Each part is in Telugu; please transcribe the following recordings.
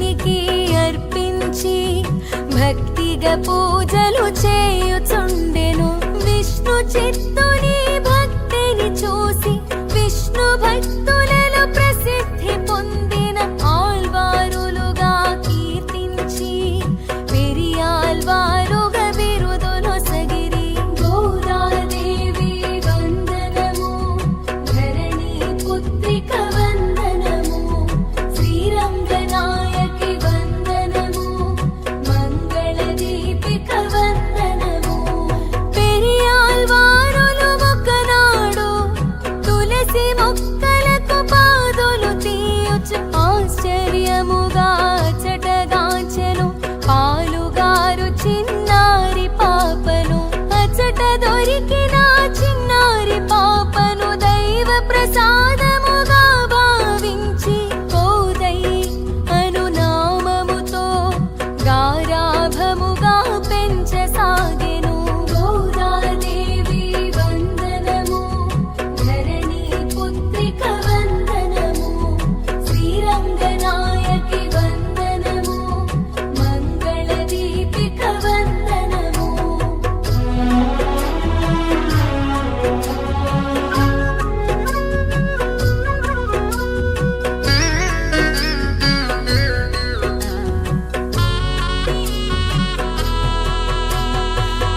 కృష్ణునికి అర్పించి భక్తిగా పూజలు చేయుచుండెను. విష్ణు చిత్తుని భక్తిని చూసి విష్ణు భక్తులలో ప్రసిద్ధి పొందిన ఆళ్వారులుగా కీర్తించి పెరియాళ్వారుగా బిరుదునొసగిరి. గోదాదేవి వందనము, ధరణి పుత్రిక వందనము, శ్రీరంగనాయకి వందనము, మంగళ దీపిక వందనము. పెరియాళ్వారులు ఒకనాడు తులసి మొక్కలకు పాదులు తీయుచు ఆశ్చర్యముగా అచటగాంచెను పాలుగారు చిన్నారి పాపను. అచట దొరికిన చిన్నారి పాపను దైవ ప్రసాదముగా భావించి కోదై అను నామముతో గారాభముగా పెంచసాగెను. గోదాదేవి వందనము, ధరణి పుత్రిక వందనము, శ్రీరంగనాయకి వందనము, మంగళ దీపిక వందనము.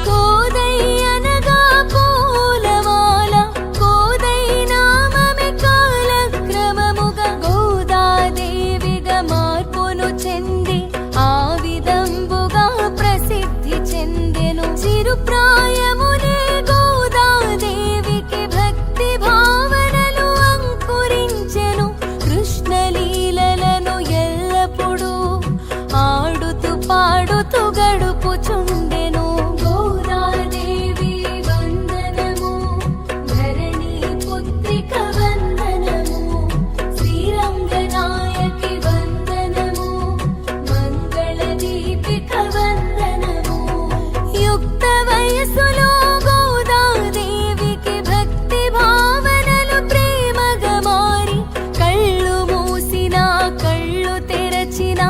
కోదై అనగా పూలమాల, కోదై నామమే కాలక్రమముగా గోదాదేవిగా మార్పును చెంది ఆ విధంబుగా ప్రసిద్ధి చెందెను. చిరుప్రాయమునే గోదాదేవికి భక్తి భావనలు అంకురించెను. కృష్ణలీలలను ఎల్లప్పుడూ ఆడుతూ పాడుతూ గడుపుచుండెను. గోదాదేవి వందనము, ధరణి పుత్రిక వందనము, శ్రీరంగనాయకి వందనము, మంగళ దీపిక వందనము. యుక్త వయసులో గోదాదేవికి భక్తి భావనలు ప్రేమగా మారి కళ్ళు మూసినా కళ్ళు తెరచిన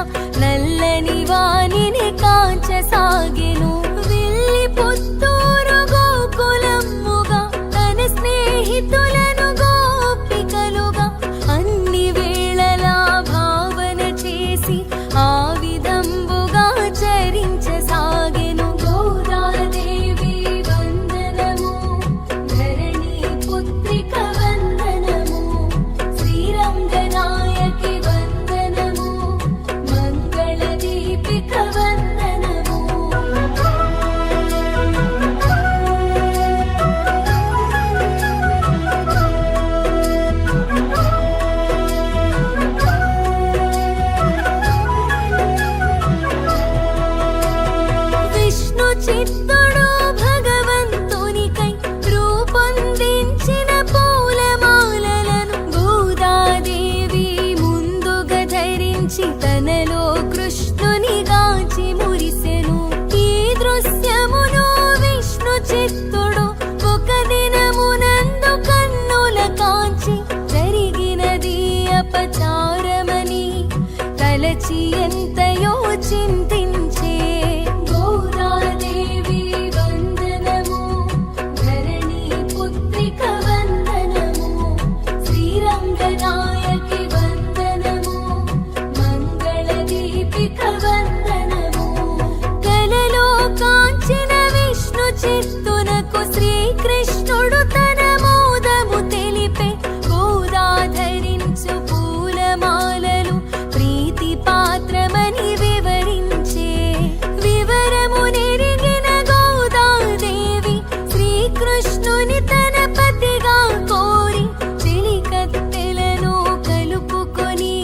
నల్లని వాణిని కాంచసాగెను. విల్లి పుత్తూరు గోకులమ్ముగా తన స్నేహితులను గోపికలుగా అన్ని వేళలా భావన చేసి ఆ విధంబుగా చరించసాగెను. గోదాదేవి వందనము, ధరణి పుత్రిక వందనము, శ్రీరంగనాయకి వందనము, మంగళ దీపిక వందనము. విష్ణు చిత్తుడు భగవంతునికై రూపొందించిన పూలమాలలను గోదాదేవి ముందుగా ధరించి తనలో కృష్ణుని గాంచి మురిసెను. ఈ దృశ్యమును విష్ణు చిత్తుడు ఒక దినమునందు కన్నుల కాంచి జరిగినది అపచారమని తలచి ఎంతయో చింతించే. గోదాదేవి వందనము, ధరణి పుత్రిక వందనము, శ్రీరంగనాయకి వందనము, మంగళ దీపిక వందనము. కలలో కాంచిన విష్ణు చిత్తునకు శ్రీకృష్ణుడు తన మోదము తెలిపే. గోదా ధరించు పూలమాలలు ప్రీతి పాత్రమని వివరించే. వివరము నెరిగిన గోదాదేవి శ్రీకృష్ణుని తన పతిగా కోరి చెలికత్తెలను కలుపుకొని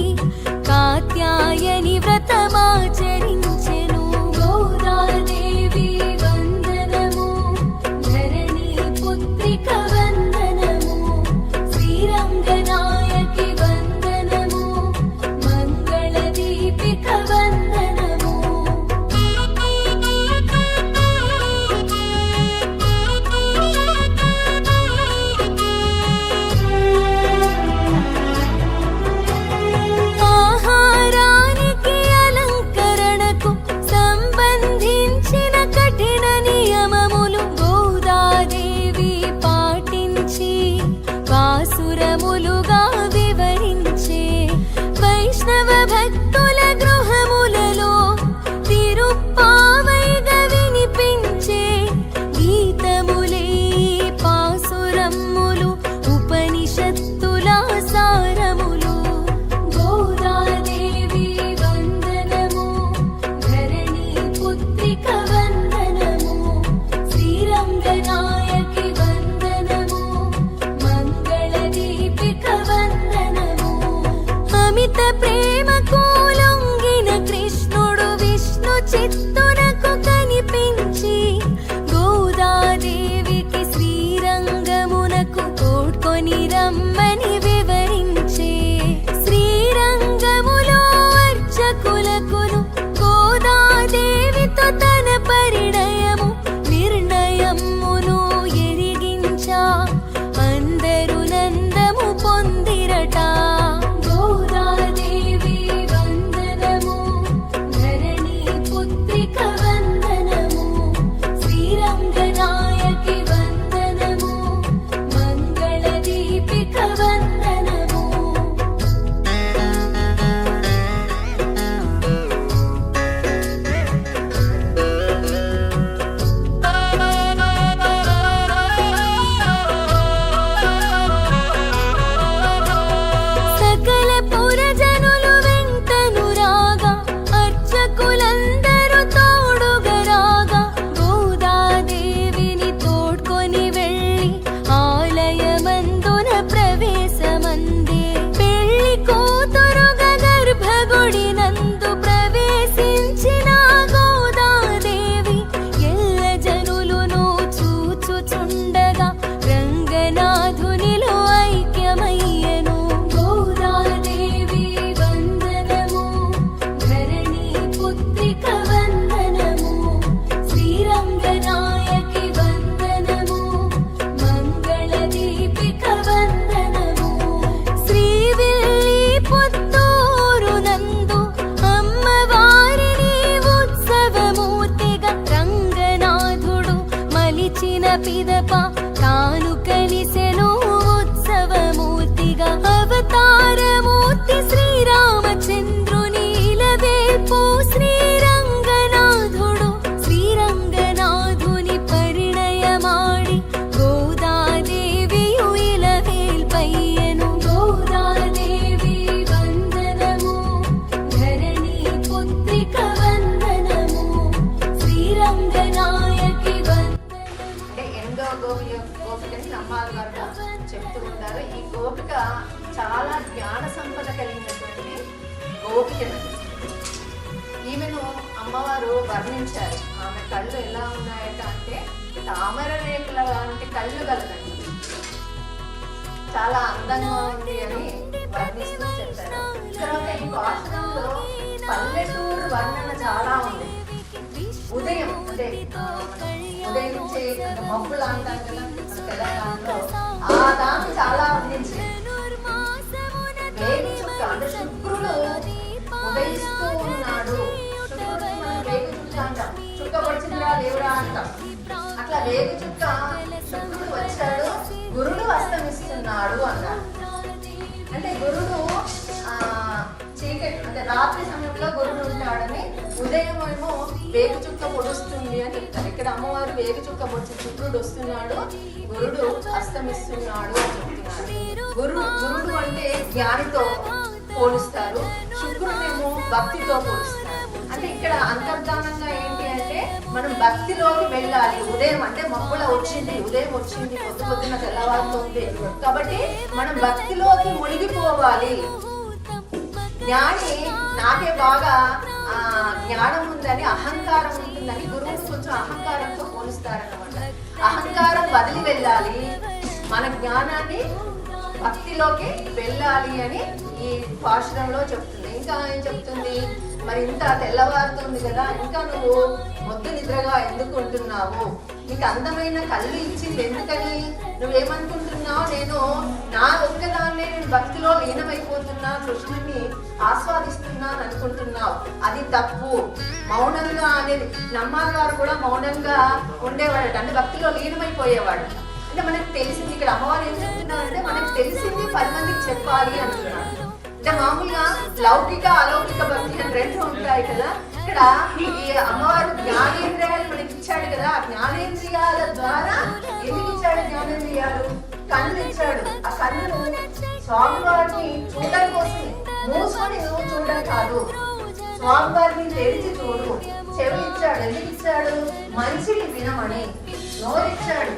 కాత్యాయని వ్రతమాచరించెను. గోదాదేవి వందనము, ధరణి పుత్రిక వందనము, శ్రీరంగనాయకి వందనము, మంగళ దీపిక వందనము. ఆహారానికి భక్తుల గృహములలో తిరుప్పావైగా వినిపించే గీతములే పాసురమ్ములు ఉపనిషత్తుల సారములు. గోదాదేవి వందనము, ధరణి పుత్రిక వందనము, శ్రీరంగనాయకి వందనము, మంగళ దీపిక వందనము. అమిత ప్రేమకు లొంగిన కృష్ణుడు విష్ణు చిత్తునకు కనిపించి గోదాదేవికి శ్రీరంగమునకు తోడ్కొని రమ్మని వివరించే. శ్రీరంగములో అర్చకులకును గోదాదేవితో తన పరిణయము నిర్ణయమును ఎరిగించా. అందరూ నందము పొందిరట. గోదాదేవి వందనము, ధరణి పుత్రిక వందనము, శ్రీరంగనాయకి వందనము, మంగళ దీపిక వందనము. సకల పురజనులు వెంటను రాగా, అర్చకులందరూ తోడుగా రాగా, గోదాదేవిని తోడ్కొని వెళ్ళి ఆలయమందున ప్రవేశమందే. పెళ్లి కూతురుగా గర్భగుడి నందు ప్రవేశించిన గోదాదేవి ఎల్ల జనులును చూచుచుండగా రంగనాథునిలో ఐక్యమయ్యెను. గోదాదేవి వందనము, ధరణి పుత్రిక వందనము, శ్రీరంగనాయకి వందనము, మంగళ దీపిక వందనము. శ్రీవిల్లి పుత్తూరు నందు అమ్మవారిని ఉత్సవమూర్తిగా రంగనాథుడు మలిచిన పిదప తాను కలిసెను ఉత్సవమూర్తిగా. అవతారమూర్తి శ్రీరామచంద్రుని ఇలవేల్పు శ్రీరంగనాథుడు శ్రీరంగనాథుని పరిణయమాడి గోదాదేవియు ఇలవేల్పయ్యెను. గోదాదేవి వందనము, ధరణి పుత్రిక వందనము, శ్రీరంగనాయకి వందనము. అంటే ఎనిమిదవ గోపికని నమ్మాలి గారు చెప్తూ ఉంటారు. ఈ గోపిక చాలా జ్ఞాన సంపద కలిగినటువంటి గోపికనది. ఈమెను అమ్మవారు వర్ణించారు. ఆమె కళ్ళు ఎలా ఉన్నాయట అంటే తామర రేకుల లాంటి కళ్ళు కలదండి. చాలా అందంగా ఉంది అని వర్ణిస్తూ చెప్పారు. తర్వాత ఈ భాషణంలో పల్లెటూరు వర్ణన చాలా ఉంది. ఉదయం అంటే ఉదయించే మబ్బులు అంటాం కదా మన తెలంగాణలో, ఆ దాన్ని చాలా వర్ణించింది. వేగు చుక్క అంటే శుక్రుడు ఉదయిస్తూ ఉన్నాడు. శుక్రుడు మనం వేగు చుక్క అంటాం. చుక్క పడిచిందిరా లేవురా అంటాం. అట్లా వేగు చుక్క శుక్రుడు వచ్చాడు, గురుడు అస్తమిస్తున్నాడు అన్నాడు. అంటే గురుడు చీకటి అంటే రాత్రి సమయంలో గురుడు ఉంటాడని, ఉదయం ఏమో వేగు చుక్క పొడుస్తుంది అని చెప్తారు. ఇక్కడ అమ్మవారు వేగు చుక్క పొడిచి శుక్రుడు వస్తున్నాడు, గురుడు అస్తమిస్తున్నాడు అని చెప్తున్నారు. గురుడు అంటే జ్ఞానితో పోలుస్తారు, శుక్రుడేమో భక్తితో పోలుస్తారు. అంటే ఇక్కడ అంతర్ధానంగా ఏంటి అంటే మనం భక్తిలోకి వెళ్ళాలి. ఉదయం అంటే మబ్బుల వచ్చింది, ఉదయం వచ్చింది, పొద్దున తెల్లవారుతోంది కాబట్టి మనం భక్తిలోకి మునిగిపోవాలి. జ్ఞాని నాకే బాగా జ్ఞానం ఉందని, అహంకారం ఉంటుందని గురువుని కొంచెం అహంకారంతో పోలుస్తారన్నమాట. అహంకారం వదిలి వెళ్ళాలి, మన జ్ఞానాన్ని భక్తిలోకి వెళ్ళాలి అని ఈ పాశురంలో చెప్తుంది. ఇంకా ఏం చెప్తుంది, మరి ఇంత తెల్లవారుతుంది కదా, ఇంకా నువ్వు మొద్దు నిద్రగా ఎందుకు ఉంటున్నావు? నీకు అందమైన కళ్ళు ఇచ్చింది ఎందుకని? నువ్వేమనుకుంటున్నావు, నేను నా ఒక్కదాన్నే నేను భక్తిలో లీనమైపోతున్నా, కృష్ణుని ఆస్వాదిస్తున్నాను అనుకుంటున్నావు. అది తప్పు. మౌనంగా అనేది నమ్మాలి గారు కూడా మౌనంగా ఉండేవాడట, అంటే భక్తిలో లీనమైపోయేవాడు. అంటే మనకు తెలిసింది, ఇక్కడ అమ్మవారు ఏం చెప్తున్నారంటే మనకు తెలిసింది 10 మందికి చెప్పాలి అంటున్నాడు. అంటే మామూలుగా లౌకిక అలౌకిక భక్తి అని రెండు ఉంటాయి కదా. ఇక్కడ ఈ అమ్మవారు జ్ఞానేంద్రియాలు మనకి ఇచ్చాడు కదా. ఆ జ్ఞానేంద్రియాల ద్వారా ఎందుకు ఇచ్చాడు? జ్ఞానేంద్రియాలు కన్ను ఇచ్చాడు. ఆ కన్ను స్వామివారిని చూడడం కోసమే. మూసుకొని నువ్వు చూడడం కాదు, స్వామివారిని తెరిచి చూడు. చెవి ఇచ్చాడు. ఎందుకు ఇచ్చాడు? మంచిని వినమని. నోరిచ్చాడు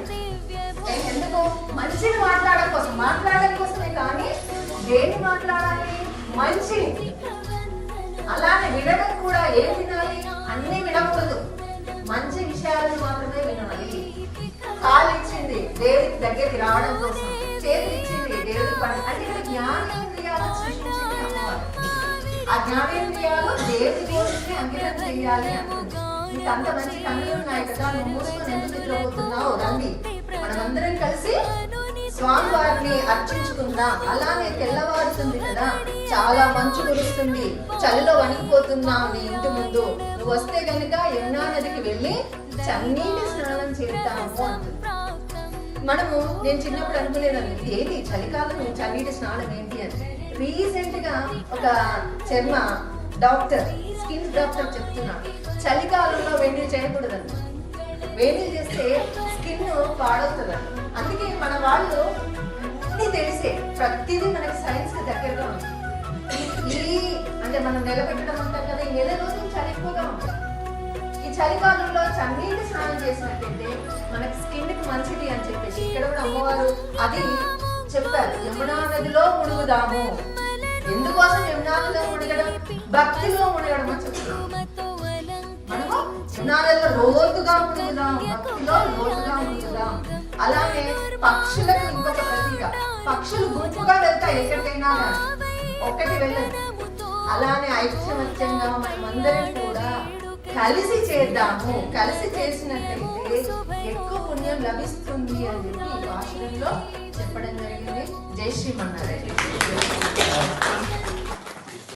ఎందుకు? మంచిని మాట్లాడడం కోసమే. కానీ దేని మాట్లాడాలి? మంచి. అలానే వినడం కూడా ఏం వినాలి? అన్ని వినకూడదు, మంచి విషయాలను మాత్రమే వినాలి. కాలు ఇచ్చింది దేవుడికి దగ్గరికి రావడం కోసం, చేతులు ఇచ్చింది దేవుడికి పని. అంటే ఇక్కడ జ్ఞానేంద్రియాలు సృష్టించింది అమ్మవారు. ఆ జ్ఞానేంద్రియాలు దేవుడి దేవుడికి అంకితం చేయాలి అంటుంది. నీకు అంత మంచి కన్నులు ఉన్నాయి కదా, నువ్వు మూసుకొని ఎందుకు నిద్రపోతున్నావు? రండి మనమందరం కలిసి స్వామివారిని అర్చించుకుందాం. అలానే తెల్లవారుతుంది కదా, చాలా మంచు కురుస్తుంది, చలిలో వణికిపోతున్నావు నీ ఇంటి ముందు. నువ్వు వస్తే కనుక యమునా నదికి వెళ్ళి చన్నీటి స్నానం చేద్దాము అంటుంది. నేను చిన్నప్పుడు అనుకునేదాన్ని, ఏంటి చలికాలం చన్నీటి స్నానం ఏంటి అని. రీసెంట్ గా ఒక చర్మ డాక్టర్, స్కిన్ డాక్టర్ చెప్తున్నాడు, చలికాలంలో వేడిని చేయకూడదండి. వేడిని చేస్తే స్కిన్ పాడవుతుందండి. అందుకే మన వాళ్ళు అన్ని తెలిసే ప్రతిదీ మనకి సైన్స్ కి దగ్గరగా ఉంది. అంటే మనం నిలబెట్టడం ఉంటాం కదా, ఈ నెల రోజులు చలి ఎక్కువగా ఉంటుంది. ఈ చలికాలంలో చన్నీటి స్నానం చేసినట్టయితే మనకి స్కిన్ కి మంచిది అని చెప్పేసి ఇక్కడ కూడా అమ్మవారు అది చెప్పారు. యమునా నదిలో మునుగుదాము. ఎందుకోసం యమునా నదిలో మునగడం? భక్తిలో మునగడం అని చెప్తున్నాం. మనము యమునా నదిలో లోతుగా మునుగుదాం, భక్తిలో లోతుగా మునుగుదాం. అలానే పక్షులకు ఇంకొక ప్రతీక. పక్షులు గుంపుగా వెళ్తాయి ఎక్కడికైనా, ఒక్కటి వెళ్ళదు. అలానే ఐక్యమత్యంగా మనమందరం కూడా కలిసి చేద్దాము. కలిసి చేసినట్లయితే ఎక్కువ పుణ్యం లభిస్తుంది అని చెప్పి ఈ భాషణంలో చెప్పడం జరిగింది. జై శ్రీమన్నారాయణ.